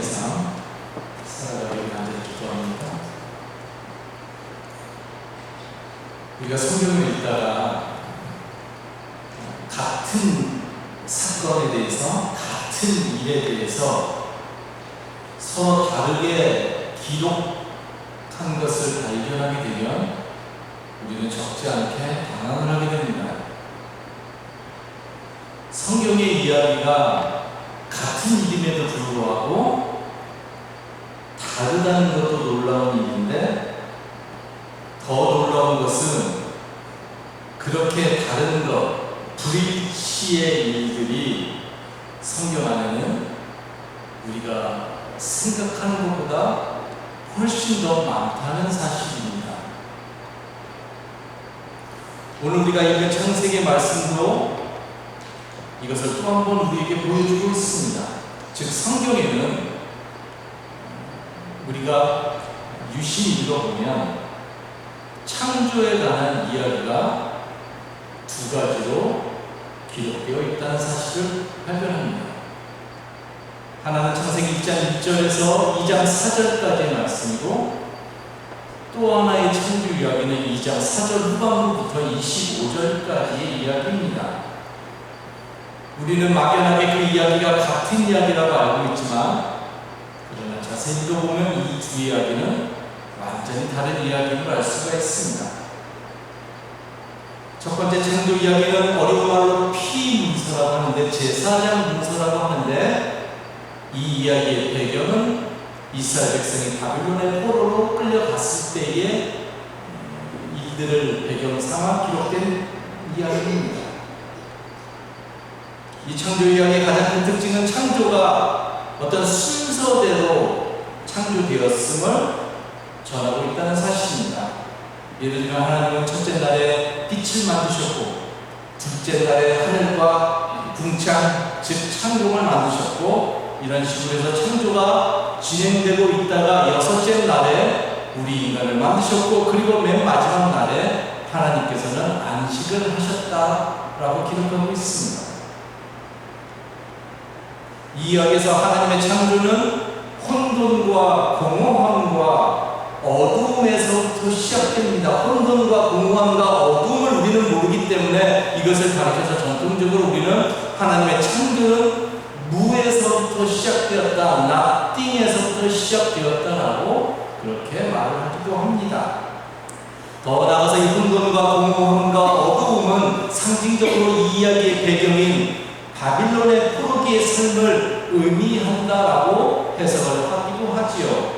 삶 살아가기를 간절히 기도합니다. 우리가 성경을 읽다가 같은 사건에 대해서, 같은 일에 대해서 서로 다르게 기록한 것을 발견하게 되면 우리는 적지 않게 당황을 하게 됩니다. 성경의 이야기가 같은 일임에도 불구하고 다르다는 것도 놀라운 일인데, 더 놀라운 것은 그렇게 다른 것, 불일치의 일들이 성경 안에는 우리가 생각하는 것보다 훨씬 더 많다는 사실입니다. 오늘 우리가 읽은 창세기 말씀도 이것을 또 한 번 우리에게 보여주고 있습니다. 즉, 성경에는 우리가 유심히 읽어보면 창조에 관한 이야기가 두 가지로 기록되어 있다는 사실을 발견합니다. 하나는 창세기 1장 1절에서 2장 4절까지의 말씀이고, 또 하나의 창조 이야기는 2장 4절 후반부부터 25절까지의 이야기입니다. 우리는 막연하게 그 이야기가 같은 이야기라고 알고 있지만, 그러나 자세히 읽어보면 이 두 이야기는 완전히 다른 이야기를 알 수가 있습니다. 첫 번째 창조 이야기는 어려운 말로 피문서라고 하는데, 제사장 문서라고 하는데, 이 이야기의 배경은 이스라엘 백성이 바빌론의 포로로 끌려갔을 때의 일들을 배경 삼아 기록된 이야기입니다. 이 창조 이야기의 가장 큰 특징은 창조가 어떤 순서대로 창조되었음을 전하고 있다는 사실입니다. 예를 들면 하나님은 첫째 날에 빛을 만드셨고, 둘째 날에 하늘과 궁창, 즉 창조를 만드셨고, 이런 식으로 해서 창조가 진행되고 있다가 여섯째 날에 우리 인간을 만드셨고, 그리고 맨 마지막 날에 하나님께서는 안식을 하셨다라고 기록하고 있습니다. 이 이야기에서 하나님의 창조는 혼돈과 공허함과 어두움에서부터 시작됩니다. 혼돈과 공허함과 어두움을 우리는 모르기 때문에 이것을 가르쳐서 전통적으로 우리는 하나님의 창조는 무에서부터 시작되었다, nothing에서부터 시작되었다라고 그렇게 말을 하기도 합니다. 더 나아가서 이 혼돈과 공허함과 어두움은 상징적으로 이 이야기의 배경인 바빌론의 포로기의 삶을 의미한다라고 해석을 하기도 하지요.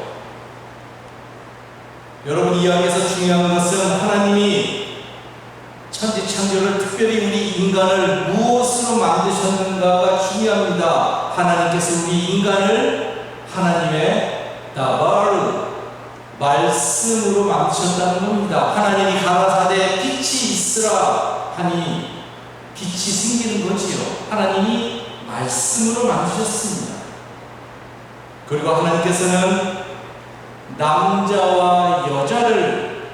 여러분, 이 이야기에서 중요한 것은 하나님이 천지창조를, 특별히 우리 인간을 무엇으로 만드셨는가가 중요합니다. 하나님께서 우리 인간을 하나님의 다바르, 말씀으로 만드셨다는 겁니다. 하나님이 가라사대 빛이 있으라 하니 빛이 생기는 거지요. 하나님이 말씀으로 만드셨습니다. 그리고 하나님께서는 남자와 여자를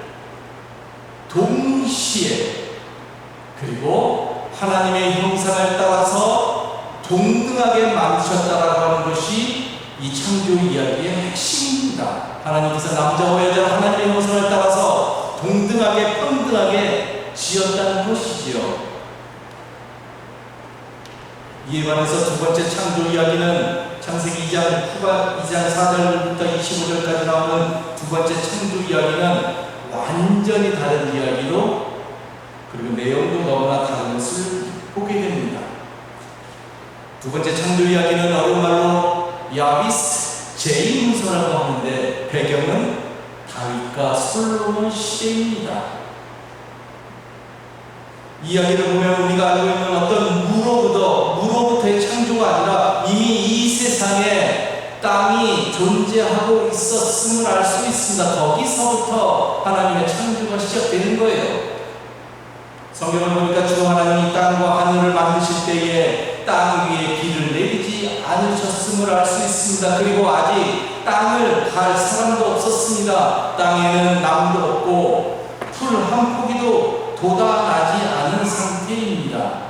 동시에, 그리고 하나님의 형상을 따라서 동등하게 만드셨다라고 하는 것이 이 창조 이야기의 핵심입니다. 하나님께서 남자와 여자를 하나님의 형상을 따라서 동등하게, 평등하게 지었다는 것이지요. 이에 반해서 두 번째 창조 이야기는 창세기 2장 4절부터 25절까지 나오는 두 번째 창조 이야기는 완전히 다른 이야기로, 그리고 내용도 너무나 다른 것을 보게 됩니다. 두 번째 창조 이야기는 어려운 말로 야비스 제2문서라고 하는데, 배경은 다윗과 솔로몬 시대입니다. 이야기를 보면 우리가 알고 있는 어떤 무로부터의 창조가 아니라 이미 이 세상에 땅이 존재하고 있었음을 알 수 있습니다. 거기서부터 하나님의 창조가 시작되는 거예요. 성경을 보니까 주 하나님이 땅과 하늘을 만드실 때에 땅 위에 비를 내리지 않으셨음을 알 수 있습니다. 그리고 아직 땅을 갈 사람도 없었습니다. 땅에는 나무도 없고 풀 한 포기도 돋아나지 않은 상태입니다.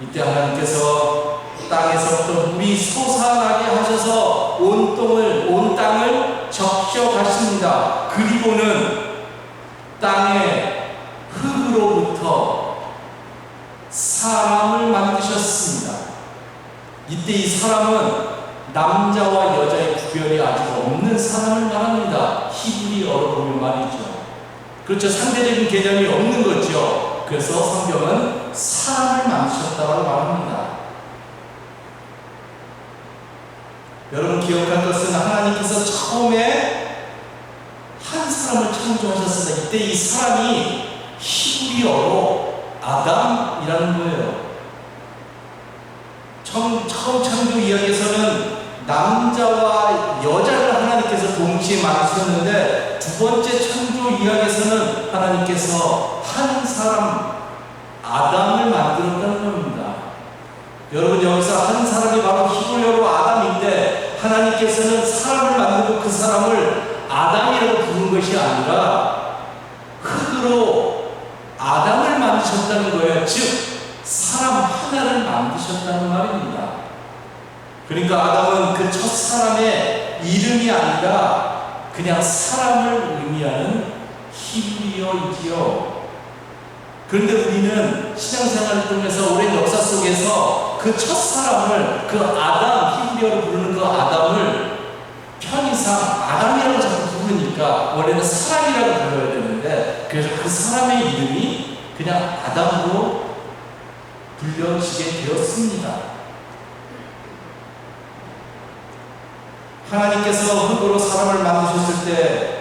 이때 하나님께서 땅에서부터 물이 솟아나게 하셔서 덮쳐 가십니다. 그리고는 땅의 흙으로부터 사람을 만드셨습니다. 이때 이 사람은 남자와 여자의 구별이 아직 없는 사람을 말합니다. 히브리어로 보면 말이죠. 그렇죠. 상대적인 개념이 없는 거죠. 그래서 성경은 사람을 만드셨다고 말합니다. 여러분 기억할 것은 하나님께서 처음에 한 사람을 창조하셨습니다. 이때 이 사람이 히브리어로 아담이라는 거예요. 처음 창조 이야기에서는 남자와 여자를 하나님께서 동시에 만드셨는데 두 번째 창조 이야기에서는 하나님께서 한 사람 아담을 만들었다는 겁니다. 여러분 여기서 한 사람이 바로 히브리어로 아담인데 하나님께서는 사람을 만들고 그 사람을 아담이라고 부른 것이 아니라 흙으로 아담을 만드셨다는 거예요. 즉 사람 하나를 만드셨다는 말입니다. 그러니까 아담은 그 첫 사람의 이름이 아니라 그냥 사람을 의미하는 히브리어이지요. 그런데 우리는 신앙생활을 통해서 오랜 역사 속에서 그 첫 사람을 그 아담, 히브리어로 부르는 그 아담을 편의상 아담이라고 자꾸 부르니까 원래는 사람이라고 불러야 되는데 그래서 그 사람의 이름이 그냥 아담으로 불려지게 되었습니다. 하나님께서 흙으로 사람을 만드셨을 때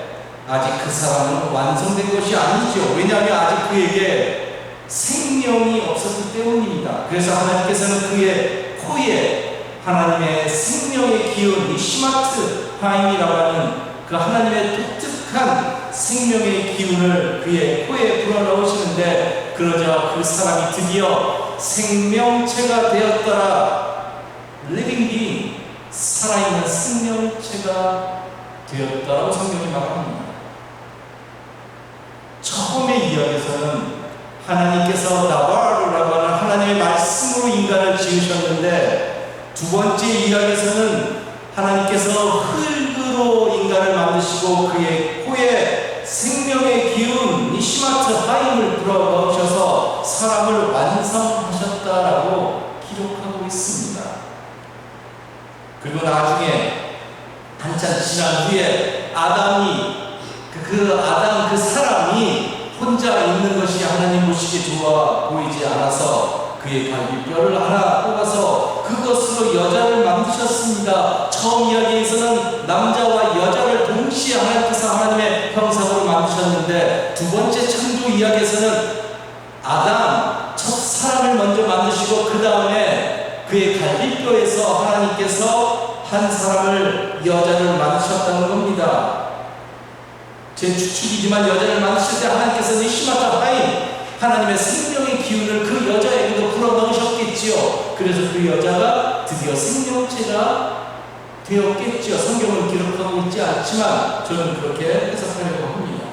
아직 그 사람은 완성된 것이 아니죠. 왜냐하면 아직 그에게 생명이 없었기 때문입니다. 그래서 하나님께서는 그의 코에 하나님의 생명의 기운, 니시마트 하임이라고 하는 그 하나님의 독특한 생명의 기운을 그의 코에 불어넣으시는데 그러자 그 사람이 드디어 생명체가 되었더라. living being, 살아있는 생명체가 되었다라고 성경이 말합니다. 처음의 이야기에서는 하나님께서 나바르라고 하는 하나님의 말씀으로 인간을 지으셨는데 두 번째 이야기에서는 하나님께서 흙으로 인간을 만드시고 그의 코에 생명의 기운, 니시마트 하임을 불어넣으셔서 사람을 완성하셨다라고 기록하고 있습니다. 그리고 나중에 한참 지난 후에 아담이 그 사람이 혼자 있는 것이 하나님 보시기에 좋아 보이지 않아서 그의 갈비뼈를 하나 뽑아서 그것으로 여자를 만드셨습니다. 처음 이야기에서는 남자와 여자를 동시에 하나님께서 하나님의 형상으로 만드셨는데 두 번째 창조 이야기에서는 아담, 첫 사람을 먼저 만드시고 그 다음에 그의 갈비뼈에서 하나님께서 한 사람을 여자를 만드셨다는 겁니다. 제 추측이지만 여자를 만드실 때 하나님께서 니시마타 하임 하나님의 생명의 기운을 그 여자에게도 불어넣으셨겠지요. 그래서 그 여자가 드디어 생명체가 되었겠지요. 성경은 기록하고 있지 않지만 저는 그렇게 해석하려고 합니다.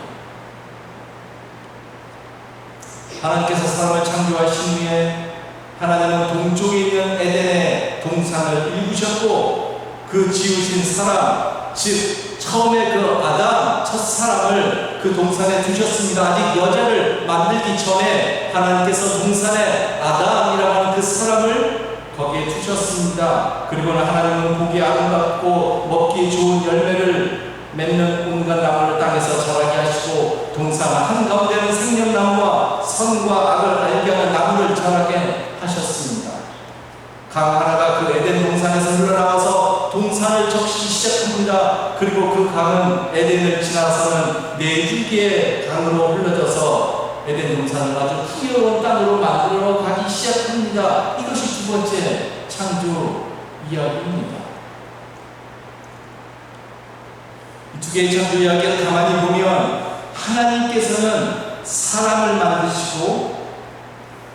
하나님께서 사람을 창조하신 후에 하나님은 동쪽에 있는 에덴의 동산을 일구셨고 그 지으신 사람, 즉 처음에 그 아담 첫 사람을 그 동산에 두셨습니다. 아직 여자를 만들기 전에 하나님께서 동산에 아담이라고 하는 그 사람을 거기에 두셨습니다. 그리고는 하나님은 보기 아름답고 먹기 좋은 열매를 맺는 온갖 나무를 땅에서 자라게 하시고 동산 한가운데는 생명나무와 선과 악을 알게 하는 나무를 자라게 하셨습니다. 강 하나가 그 에덴 동산에서 흘러나와서 동산을 적시기 시작합니다. 그리고 그 강은 에덴을 지나서는 네 줄기의 강으로 흘러져서 에덴 동산을 아주 풍요로운 땅으로 만들어 가기 시작합니다. 이것이 두 번째 창조 이야기입니다. 이 두 개의 창조 이야기를 가만히 보면 하나님께서는 사람을 만드시고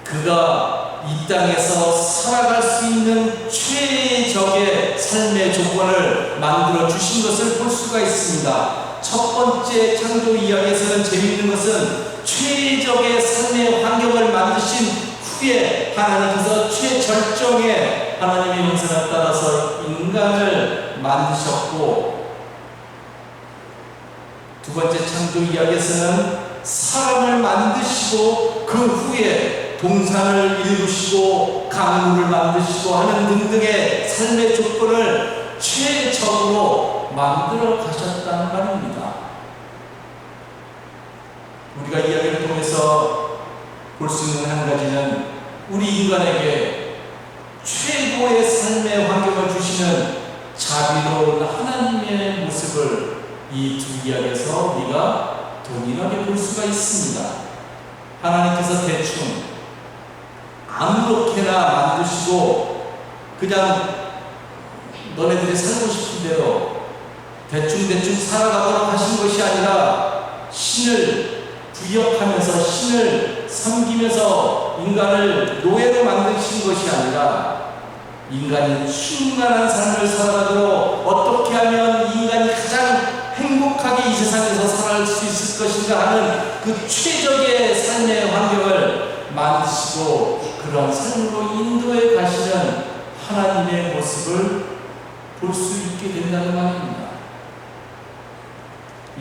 그가 이 땅에서 살아갈 수 있는 최적의 삶의 조건을 만들어 주신 것을 볼 수가 있습니다. 첫 번째 창조 이야기에서는 재미있는 것은 최적의 삶의 환경을 만드신 후에 하나님께서 최절정의 하나님의 형상을 따라서 인간을 만드셨고 두 번째 창조 이야기에서는 사람을 만드시고 그 후에 동산을 일구시고 강물을 만드시고 하는 등등의 삶의 조건을 최적으로 만들어 가셨다는 말입니다. 우리가 이야기를 통해서 볼 수 있는 한 가지는 우리 인간에게 최고의 삶의 환경을 주시는 자비로운 하나님의 모습을 이 두 이야기에서 우리가 동일하게 볼 수가 있습니다. 하나님께서 대충 아무렇게나 만드시고 그냥 너네들이 살고 싶은 대로 대충 살아가도록 하신 것이 아니라 신을 부역하면서 신을 섬기면서 인간을 노예로 만드신 것이 아니라 인간이 충만한 삶을 살아가도록 어떻게 하면 인간이 가장 행복하게 이 세상에서 살아갈 수 있을 것인가 하는 그 최적의 삶의 환경을 만드시고 그런 삶으로 인도해 가시는 하나님의 모습을 볼 수 있게 된다는 말입니다.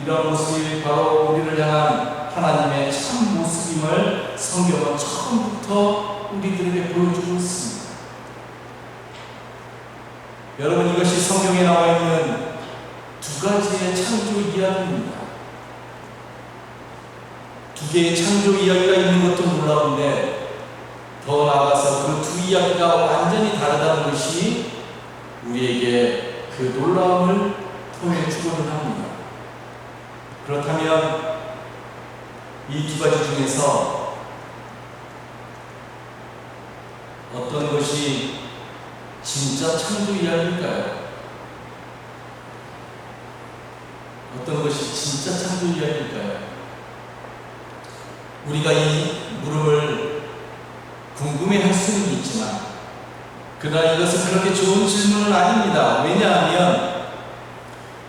이런 모습이 바로 우리를 향한 하나님의 참 모습임을 성경은 처음부터 우리들에게 보여주고 있습니다. 여러분, 이것이 성경에 나와 있는 두 가지의 창조 이야기입니다. 두 개의 창조 이야기가 있는 것도 놀라운데 더 나아가서 그 두 이야기가 완전히 다르다는 것이 우리에게 그 놀라움을 통해 주고는 합니다. 그렇다면 이 두 가지 중에서 어떤 것이 진짜 창조 이야기일까요? 어떤 것이 진짜 창조 이야기일까요? 우리가 이 물음을 궁금해할 수는 있지만 그러나 이것은 그렇게 좋은 질문은 아닙니다. 왜냐하면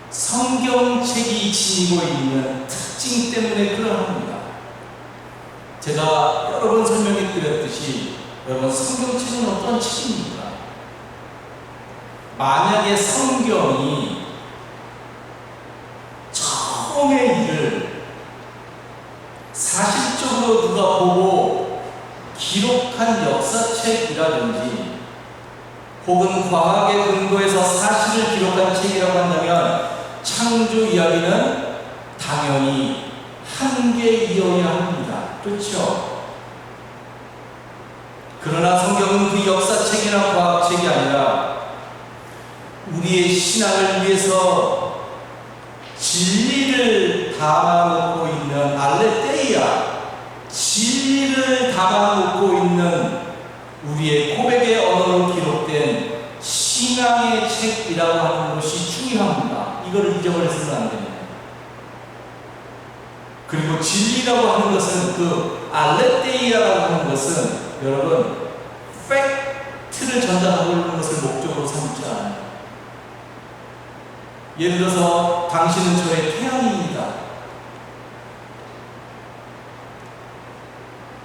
성경책이 지니고 있는 특징 때문에 그러합니다. 제가 여러 번 설명해 드렸듯이 여러분, 성경책은 어떤 책입니까? 만약에 성경이 처음의 일을 사실적으로 누가 보고 기록한 역사책이라든지 혹은 과학의 근거에서 사실을 기록한 책이라고 한다면 창조 이야기는 당연히 한계이어야 합니다. 그렇죠? 그러나 성경은 그 역사책이나 과학책이 아니라 우리의 신앙을 위해서 진리를 담아놓고 있는 알레테이아, 진리를 담아놓고 있는 우리의 고백의 언어로 기록된 신앙의 책이라고 하는 것이 중요합니다. 이걸 잊어버려서는 안 됩니다. 그리고 진리라고 하는 것은 그 알레테이아라고 하는 것은 여러분 팩트를 전달하고 있는 것을 목적으로 삼지 않아요. 예를 들어서 당신은 저의 태양입니다.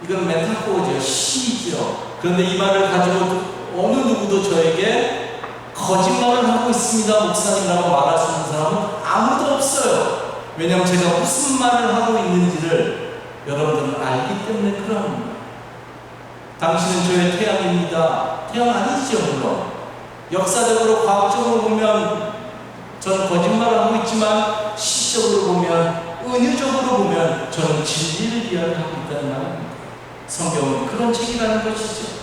이건 메타포죠. 시죠. 그런데 이 말을 가지고 어느 누구도 저에게 거짓말을 하고 있습니다, 목사님이라고 말할 수 있는 사람은 아무도 없어요. 왜냐하면 제가 무슨 말을 하고 있는지를 여러분들은 알기 때문에 그럽니다. 당신은 저의 태양입니다. 태양 아니죠, 물론. 역사적으로, 과학적으로 보면 저는 거짓말을 하고 있지만 시적으로 보면, 은유적으로 보면 저는 진리를 이야기하고 있다는 말입니다. 성경은 그런 책이라는 것이죠.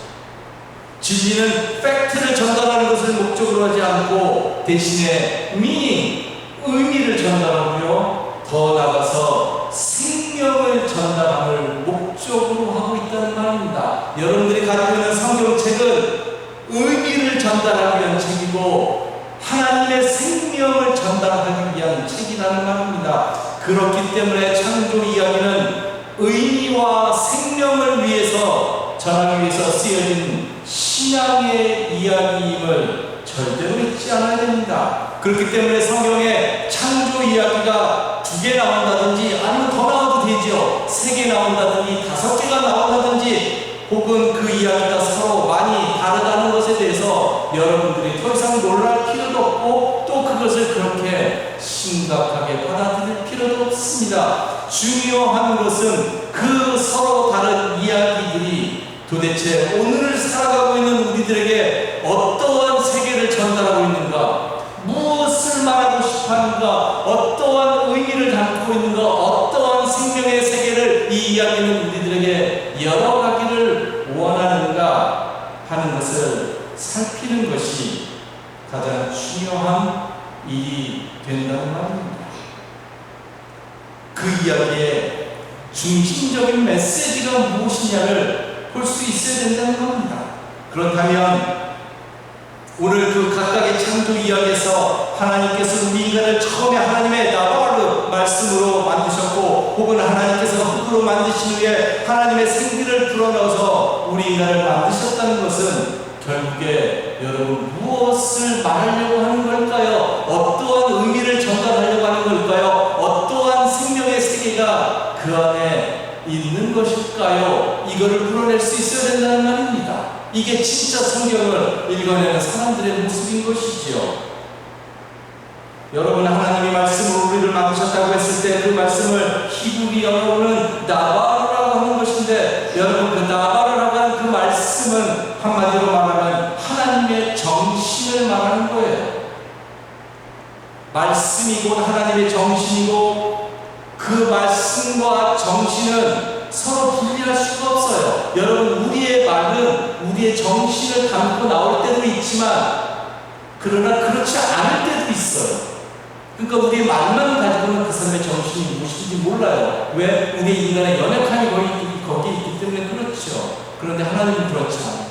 진리는 팩트를 전달하는 것을 목적으로 하지 않고 대신에 미닝, 의미를 전달하고요, 더 나아가서 생명을 전달함을 목적으로 하고 있다는 말입니다. 여러분들이 가지고 있는 성경책은 의미를 전달하기 위한 책이고 하나님의 생명을 전달하기 위한 책이라는 말입니다. 그렇기 때문에 창조 이야기는 의미와 생명을 위해서 전하기 위해서 쓰여진 신앙의 이야기임을 절대로 잊지 않아야 됩니다. 그렇기 때문에 성경에 창조 이야기가 2개 나온다든지 아니면 더 나와도 되죠. 3개 나온다든지 5개가 나온다든지 혹은 그 이야기가 서로 많이 다르다는 것에 대해서 여러분들이 더 이상 놀랄 필요도 없고 또 그것을 그렇게 심각하게 받아들일 필요도 없습니다. 중요한 것은 그 서로 다른 이야기들이 도대체 오늘 살아가고 있는 우리들에게 어떠한 세계를 전달하고 있는가, 무엇을 말하고 싶어 하는가, 어떠한 의미를 담고 있는가, 어떠한 생명의 세계를 이 이야기는 우리들에게 열어가기를 원하는가 하는 것을 살피는 것이 가장 중요한 일이 된다는 말입니다. 그 이야기의 중심적인 메시지가 무엇이냐를 볼 수 있어야 된다는 겁니다. 그렇다면 오늘 그 각각의 창조 이야기에서 하나님께서 우리 인간을 처음에 하나님의 나바로 말씀으로 만드셨고, 혹은 하나님께서 흙으로 만드신 후에 하나님의 생기를 불어넣어서 우리 인간을 만드셨다는 것은 결국에 여러분 무엇을 말하려고 하는 걸까요? 어떠한 의미를 전달하려고 하는 걸까요? 어떠한 생명의 세계가 그 안에 있는 것일까요? 이거를 풀어낼 수 있어야 된다는 말입니다. 이게 진짜 성경을 읽어내는 사람들의 모습인 것이지요. 여러분, 하나님이 말씀으로 우리를 만드셨다고 했을 때 그 말씀을 히브리어로는 나바르라고 하는 것인데, 여러분 그 나바르라고 하는 그 말씀은 한마디로 말하면 하나님의 정신을 말하는 거예요. 말씀이 곧 하나님의 정신이고, 그 말씀과 정신은 서로 분리할 수가 없어요. 여러분, 우리의 말은 우리의 정신을 담고 나올 때도 있지만, 그러나 그렇지 않을 때도 있어요. 그러니까 우리의 말만 가지고는 그 사람의 정신이 무엇인지 몰라요. 왜? 우리 인간의 연약함이 거기에 있기 때문에 그렇죠. 그런데 하나님은 그렇지 않아요.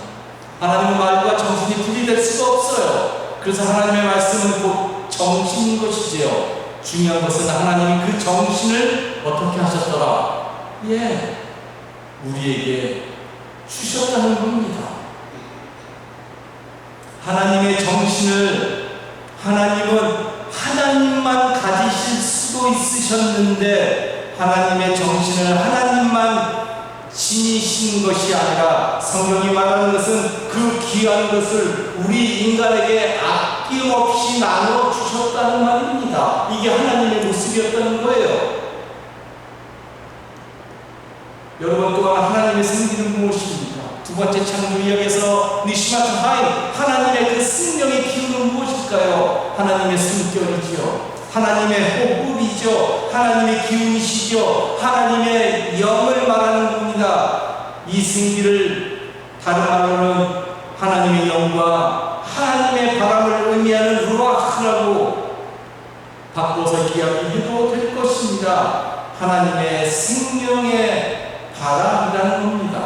하나님은 말과 정신이 분리될 수가 없어요. 그래서 하나님의 말씀은 곧 정신인 것이지요. 중요한 것은 하나님이 그 정신을 어떻게 하셨더라? 예, 우리에게 주셨다는 겁니다. 하나님의 정신을 하나님은 하나님만 가지실 수도 있으셨는데, 하나님의 정신을 하나님만 지니신 것이 아니라 성경이 말하는 것은 그 귀한 것을 우리 인간에게 아낌없이 나눠 주셨다는 말입니다. 이게 하나님의 모습이었다는 거예요. 여러분, 또한 하나님의 생기는 무엇입니까? 두 번째 창조 이야기에서 니시마트 하임, 하나님의 그 생명의 기운은 무엇일까요? 하나님의 숨결이지요. 하나님의 호흡이죠. 하나님의 기운이시죠. 하나님의 영을 말하는 겁니다. 이 생기를 다른 말로는 하나님의 영과 하나님의 바람을 의미하는 루아흐라고 바꿔서 이야기해도 될 것입니다. 하나님의 생명의 바람이라는 겁니다.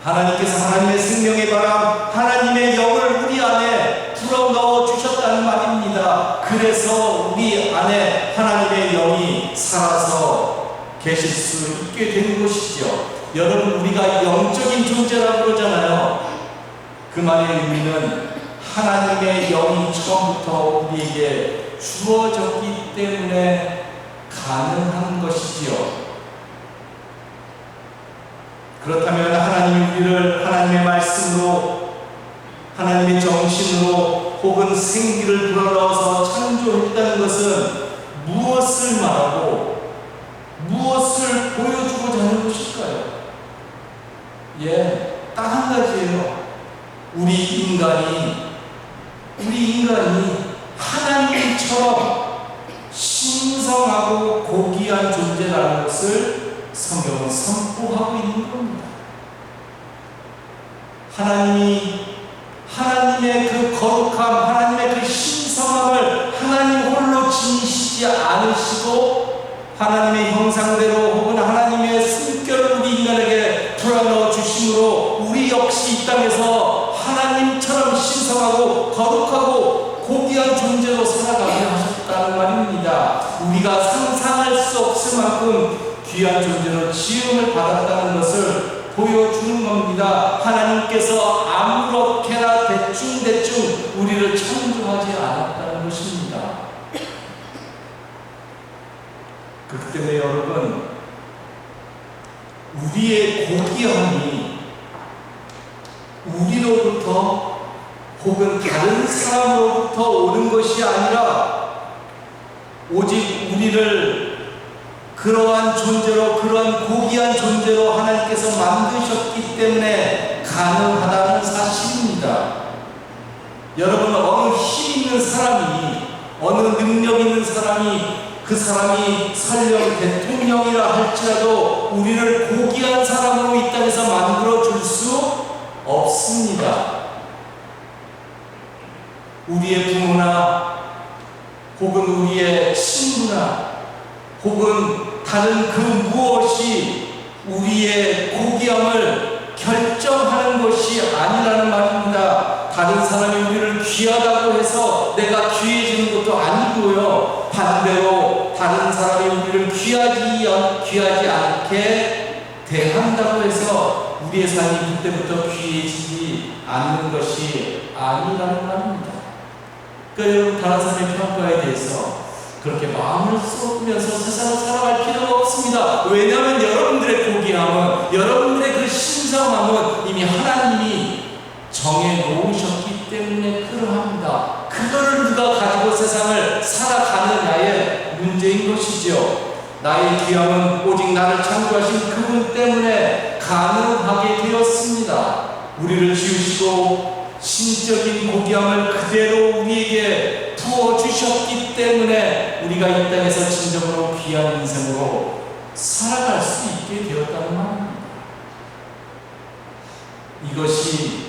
하나님께서 하나님의 생명의 바람, 하나님의 영을 우리 안에 불어넣어 주셨다는 말입니다. 그래서 우리 안에 하나님의 영이 살아서 계실 수 있게 된 것이죠. 여러분, 우리가 영적인 존재라고 그러잖아요. 그 말의 의미는 하나님의 영이 처음부터 우리에게 주어졌기 때문에 가능한 것이지요. 그렇다면 하나님이 우리를 하나님의 말씀으로, 하나님의 정신으로 혹은 생기를 불어넣어서 창조했다는 것은 무엇을 말하고 무엇을 보여주고자 하는 것일까요? 예, 딱 한 가지예요. 우리 인간이 하나님처럼 신성하고 고귀한 존재라는 것을 성경은 선포하고 있는 겁니다. 하나님의 그 거룩함, 하나님의 그 신성함을 하나님 홀로 지니시지 않으시고, 하나님의 형상대로 혹은 하나님의 숨결을 우리 인간에게 불어넣어 주심으로 우리 역시 이 땅에서 하나님처럼 신성하고 거룩하고 고귀한 존재로 살아가게 하셨다는 말입니다. 우리가 상상할 수 없을 만큼 귀한 존재로 지음을 받았다는 것을 보여주는 겁니다. 하나님께서 아무렇게나 대충 우리를 창조하지 않았다는 것입니다. 그렇기 때문에 여러분, 우리의 고귀함이 우리로부터 혹은 다른 사람으로부터 오는 것이 아니라 오직 우리를 그러한 존재로, 그러한 고귀한 존재로 하나님께서 만드셨기 때문에 가능하다는 사실입니다. 여러분, 어느 힘 있는 사람이, 어느 능력 있는 사람이, 그 사람이 설령 대통령이라 할지라도 우리를 고귀한 사람으로 이 땅에서 만들어 줄 수 없습니다. 우리의 부모나 혹은 우리의 친구나 혹은 다른 그 무엇이 우리의 고귀함을 결정하는 것이 아니라는 말입니다. 다른 사람이 우리를 귀하다고 해서 내가 귀해지는 것도 아니고요. 반대로 다른 사람이 우리를 귀하지 않게 대한다고 해서 우리의 삶이 그때부터 귀해지지 않는 것이 아니라는 말입니다. 그러니까 여러분, 다른 사람의 평가에 대해서 그렇게 마음을 쏟으면서 세상을 살아갈 필요가 없습니다. 왜냐하면 여러분들의 고귀함은, 여러분들의 그 신성함은 이미 하나님이 정해놓으셨기 때문에 그러합니다. 그거를 누가 가지고 세상을 살아가느냐의 문제인 것이죠. 나의 귀함은 오직 나를 창조하신 그분 때문에 가능하게 되었습니다. 우리를 지으시고 신적인 고귀함을 그대로 우리에게 부어주셨기 때문에 우리가 이 땅에서 진정으로 귀한 인생으로 살아갈 수 있게 되었다는 말입니다. 이것이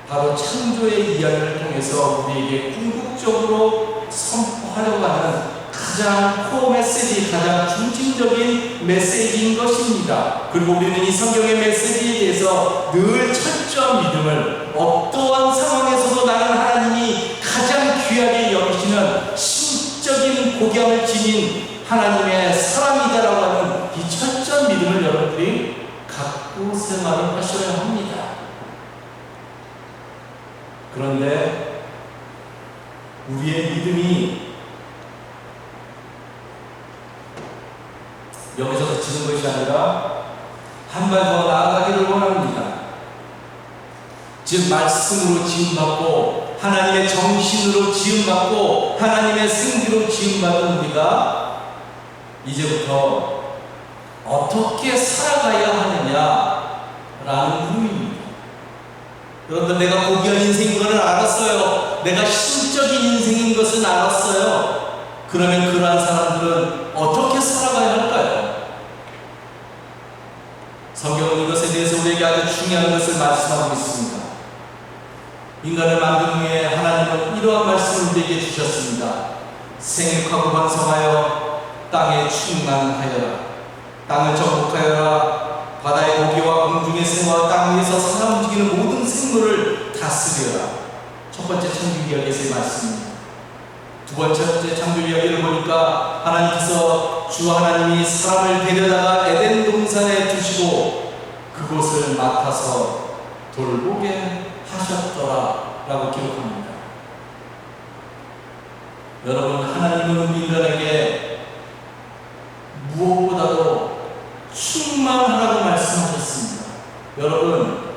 바로 창조의 이야기를 통해서 우리에게 궁극적으로 선포하려고 하는 가장 코어 메시지, 가장 중심적인 메시지인 것입니다. 그리고 우리는 이 성경의 메시지에 대해서 늘 철저한 믿음을, 어떠한 상황에서도 나는 하나님이 가장 귀하게 여기시는 신적인 고귀함을 지닌 하나님의 사람이다라고 하는 이 철저한 믿음을 여러분들이 갖고 생활을 하셔야 합니다. 그런데 우리의 믿음이 여기서 그치는 것이 아니라 한 발 더 나아가기를 원합니다. 즉 말씀으로 지음받고 하나님의 정신으로 지음받고 하나님의 승기로 지음받은 우리가 이제부터 어떻게 살아가야 하느냐라는 의미입니다. 여러분들, 내가 고귀한 인생인 것을 알았어요. 내가 신적인 인생인 것은 알았어요. 그러면 그러한 사람들은 어떻게 살아가야 할까요? 성경은 이것에 대해서 우리에게 아주 중요한 것을 말씀하고 있습니다. 인간을 만든 후에 하나님은 이러한 말씀을 우리에게 주셨습니다. 생육하고 번성하여 땅에 충만하여라. 땅을 정복하여라. 바다의 고기와 공중의 생화와 땅 위에서 살아 움직이는 모든 생물을 다스려라. 첫 번째 창조 이야기에서의 말씀입니다. 두 번째 창조 이야기를 보니까 하나님께서 주 하나님이 사람을 데려다가 에덴 동산에 두시고 그곳을 맡아서 돌보게 하셨더라 라고 기록합니다. 여러분, 하나님은 인간에게 무엇보다도 충만하라고 말씀하셨습니다. 여러분,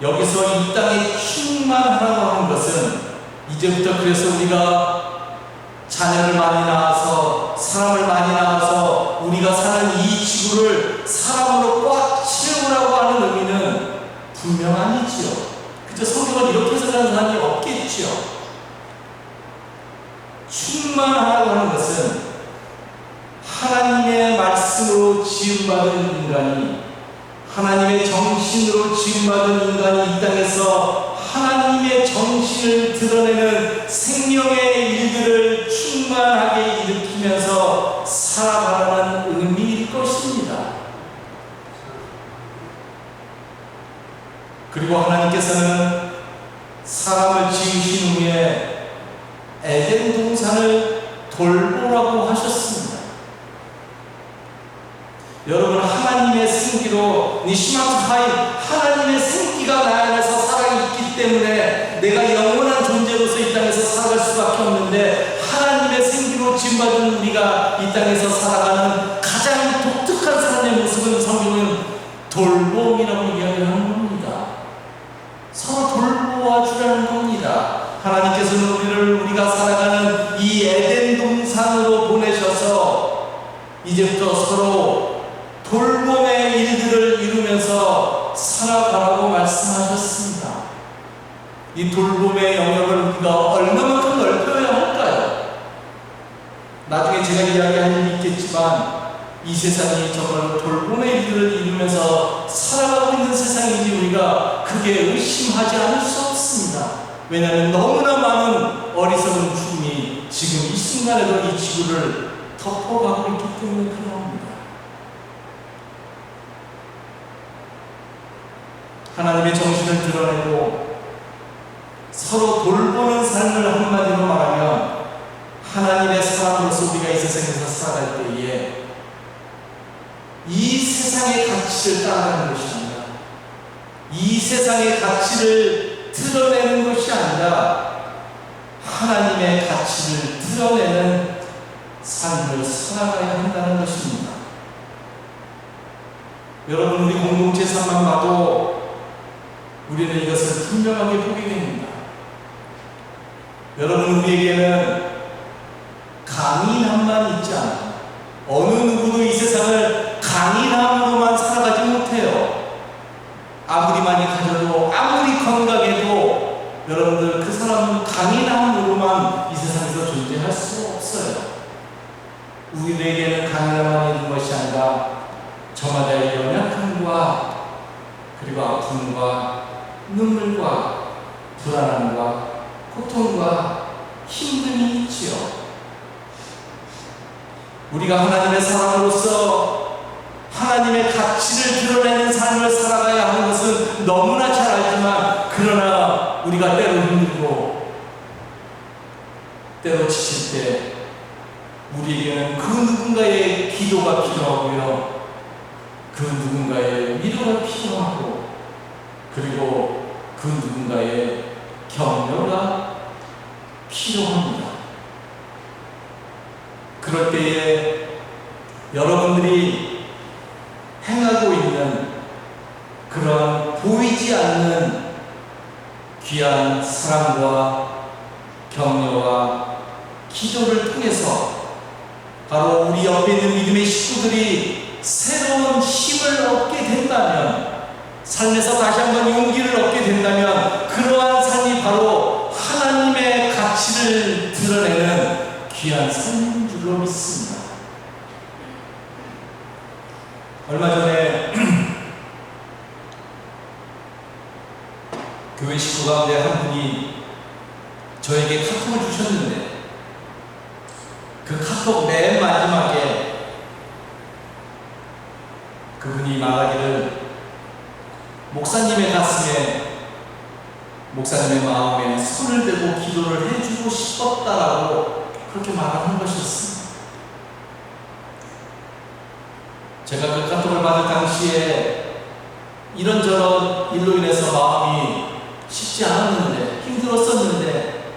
여기서 이 땅에 충만하라고 하는 것은 이제부터 그래서 우리가 자녀를 많이 낳아서 사람을 많이 낳아서 우리가 사는 이 지구를 사람으로 꽉 채우라고 하는 의미는 분명 아니지요. 그저 성경을 이렇게 해석하는 사람이 없겠지요. 충만하라고 하는 것은 하나님의 말씀으로 지음받은 인간이, 하나님의 정신으로 지음받은 인간이 이 땅에서 하나님의 정신을 드러내는 생명의 일들을 충만하게 일으키면서 살아가라는 의미일 것입니다. 그리고 하나님께서는 사람을 지으신 후에 에덴 동산을 돌보라고 하셨습니다. 여러분, 하나님의 생기로 니시마트하이, 하나님의 생기가 나 안에서 살아있기 때문에 내가 영원한 존재로서 이 땅에서 살아갈 수밖에 없는데, 하나님의 생기로 지음받은 우리가 이 땅에서 살아가는 가장 독특한 삶의 모습은 성경은 돌봄이라고 이야기하는 겁니다. 서로 돌보아 주라는 겁니다. 하나님께서는 우리가 살아가는 이 에덴 이제부터 서로 돌봄의 일들을 이루면서 살아가라고 말씀하셨습니다. 이 돌봄의 영역을 우리가 얼마만큼 넓혀야 할까요? 나중에 제가 이야기할 일이 있겠지만 이 세상이 정말 돌봄의 일들을 이루면서 살아가고 있는 세상인지 우리가 크게 의심하지 않을 수 없습니다. 왜냐하면 너무나 많은 어리석은 죽음이 지금 이 순간에도 이 지구를 덮어가고 있기 때문에 그러합니다. 하나님의 정신을 드러내고 서로 돌보는 삶을 한마디로 말하면 하나님의 사람으로서 우리가 이 세상에서 살아갈 때에 이 세상의 가치를 따라가는 것이 아니라 이 세상의 가치를 드러내는 것이 아니라 하나님의 가치를 드러내는 삶을 살아가야 한다는 것입니다. 여러분, 우리 공동체 삶만 봐도 우리는 이것을 분명하게 보게 됩니다. 여러분, 우리에게는 강인함만 있지 않아요. 어느 누구도 이 세상을 강인함으로만 살아가지 못해요. 아무리 많이 가져도 아무리 건강해도 여러분들 그 사람은 강인함으로만 이 세상에서 존재할 수 없어요. 우리에게는 강인함만 있는 것이 아니라 저마다의 연약함과 그리고 아픔과 눈물과 불안함과 고통과 힘듦이 있지요. 우리가 하나님의 사람으로서 하나님의 가치를 드러내는 삶을 살아가야 하는 것은 너무나 잘 알지만, 그러나 우리가 때로 힘들고 때로 지칠 때 우리에게는 그 누군가의 기도가 필요하고요, 그 누군가의 위로가 필요하고, 그리고 그 누군가의 격려가 필요합니다. 그럴 때에 여러분들이 행하고 있는 그런 보이지 않는 귀한 사랑과 격려와 기도를 통해서 바로 우리 옆에 있는 믿음의 식구들이 새로운 힘을 얻게 된다면, 삶에서 다시 한번 용기를 얻게 된다면, 그러한 삶이 바로 하나님의 가치를 드러내는 귀한 삶인 줄로 믿습니다. 얼마 전에 교회 식구 가운데 한 분이 저에게 카톡을 주셨는데, 그 카톡 맨 마지막에 그분이 말하기를 목사님의 가슴에, 목사님의 마음에 손을 대고 기도를 해주고 싶었다라고 그렇게 말하는 것이었습니다. 제가 그 카톡을 받을 당시에 이런저런 일로 인해서 마음이 쉽지 않았는데, 힘들었었는데,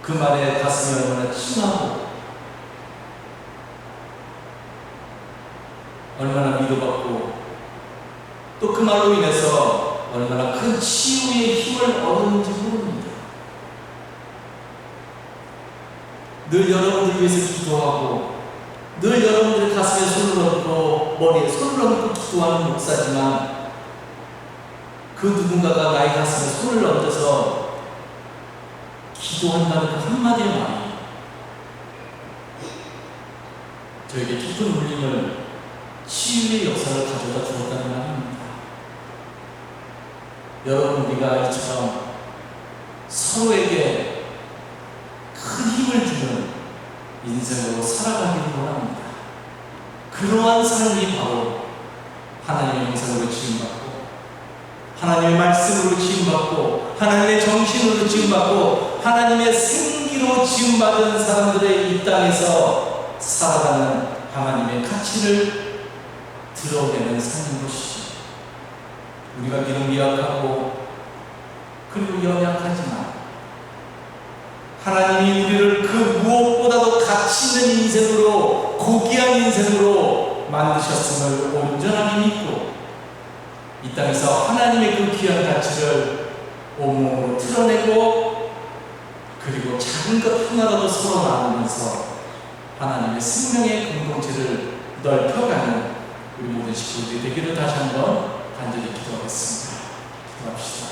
그 말에 가슴이 얼마나 찡하고 얼마나 위로받고, 또 그 말로 인해서 얼마나 큰 치유의 힘을 얻었는지 모릅니다. 늘 여러분들 위해서 기도하고, 늘 여러분들의 가슴에 손을 얹고 머리에 손을 얹고 기도하는 목사지만, 그 누군가가 나의 가슴에 손을 얹어서 기도한다는 그 한마디의 말이 저에게 깊은 울림을, 치유의 역사를 가져다 주었다는 말입니다. 여러분, 우리가 이처럼 서로에게 큰 힘을 주는 인생으로 살아가기를 원합니다. 그러한 삶이 바로 하나님의 형상으로 지음받고, 하나님의 말씀으로 지음받고, 하나님의 정신으로 지음받고, 하나님의 생기로 지음받은 사람들의 이 땅에서 살아가는 하나님의 가치를 드러내는 삶인 것이죠. 우리가 비록 미약하고 그리고 연약하지만 하나님이 우리를 그 무엇보다도 가치 있는 인생으로, 고귀한 인생으로 만드셨음을 온전하게 믿고, 이 땅에서 하나님의 그 귀한 가치를 온몸으로 드러내고, 그리고 작은 것 하나라도 서로 나누면서 하나님의 생명의 공동체를 넓혀가는 우리 모든 식구들이 되기를 다시 한번 간절히 기도하겠습니다. 기도합시다.